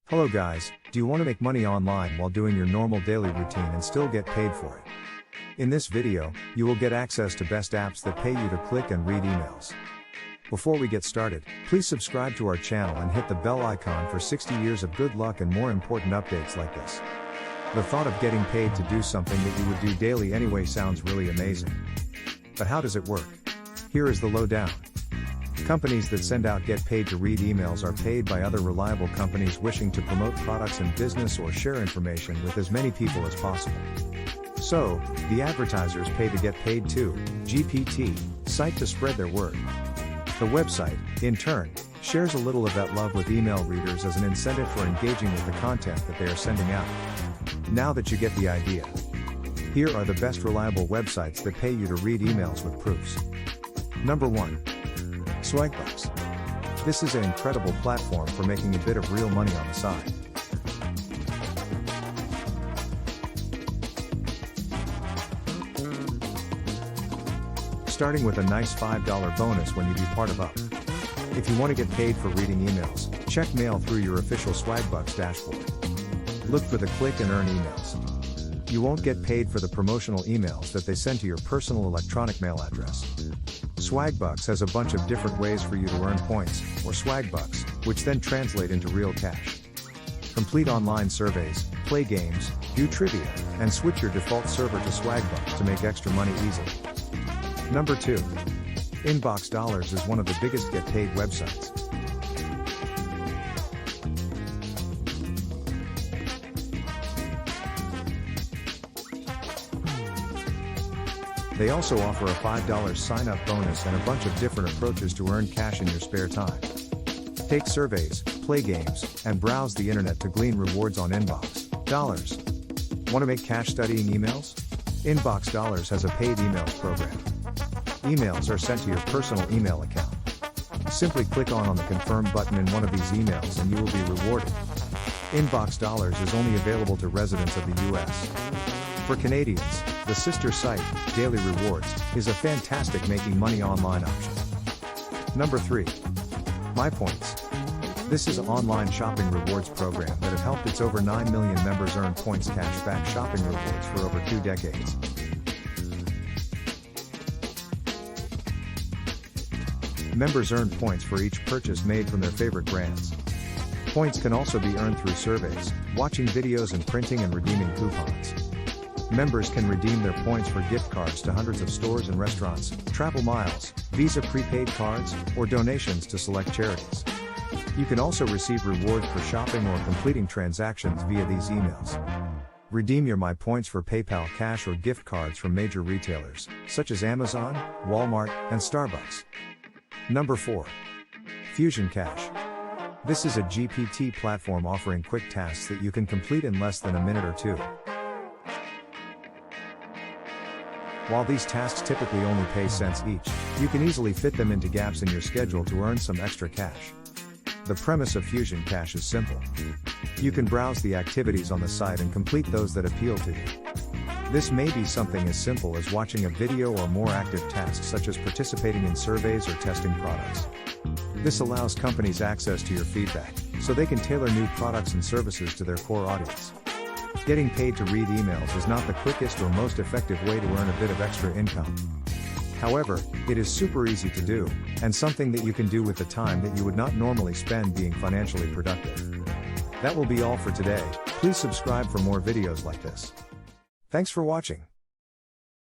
Hello guys, do you want to make money online while doing your normal daily routine and still get paid for it? In this video, you will get access to best apps that pay you to click and read emails. Before we get started, please subscribe to our channel and hit the bell icon for 60 years of good luck and more important updates like this. The thought of getting paid to do something that you would do daily anyway sounds really amazing. But how does it work? Here is the lowdown. Companies that send out get paid to read emails are paid by other reliable companies wishing to promote products and business or share information with as many people as possible. So, the advertisers pay to get paid to GPT site to spread their word. The website, in turn, shares a little of that love with email readers as an incentive for engaging with the content that they are sending out. Now that you get the idea, here are the best reliable websites that pay you to read emails with proofs. Number 1. Swagbucks. This is an incredible platform for making a bit of real money on the side. Starting with a nice $5 bonus when you be part of Up. If you want to get paid for reading emails, check mail through your official Swagbucks dashboard. Look for the click and earn emails. You won't get paid for the promotional emails that they send to your personal electronic mail address. Swagbucks has a bunch of different ways for you to earn points, or Swagbucks, which then translate into real cash. Complete online surveys, play games, do trivia, and switch your default server to Swagbucks to make extra money easily. Number 2. Inbox Dollars is one of the biggest get paid websites. They also offer a $5 sign-up bonus and a bunch of different approaches to earn cash in your spare time. Take surveys, play games, and browse the internet to glean rewards on Inbox Dollars. Want to make cash studying emails? Inbox Dollars has a paid emails program. Emails are sent to your personal email account. Simply click on the confirm button in one of these emails and you will be rewarded. Inbox Dollars is only available to residents of the US. For Canadians, the sister site, Daily Rewards, is a fantastic making money online option. Number 3. MyPoints. This is an online shopping rewards program that have helped its over 9 million members earn points cashback shopping rewards for over 2 decades. Members earn points for each purchase made from their favorite brands. Points can also be earned through surveys, watching videos and printing and redeeming coupons. Members can redeem their points for gift cards to hundreds of stores and restaurants, travel miles, Visa prepaid cards, or donations to select charities. You can also receive rewards for shopping or completing transactions via these emails. Redeem your MyPoints for PayPal cash or gift cards from major retailers, such as Amazon, Walmart, and Starbucks. Number 4. Fusion Cash. This is a GPT platform offering quick tasks that you can complete in less than a minute or 2. While these tasks typically only pay cents each, you can easily fit them into gaps in your schedule to earn some extra cash. The premise of Fusion Cash is simple. You can browse the activities on the site and complete those that appeal to you. This may be something as simple as watching a video or more active tasks such as participating in surveys or testing products. This allows companies access to your feedback, so they can tailor new products and services to their core audience. Getting paid to read emails is not the quickest or most effective way to earn a bit of extra income. However, it is super easy to do, and something that you can do with the time that you would not normally spend being financially productive. That will be all for today. Please subscribe for more videos like this. Thanks for watching.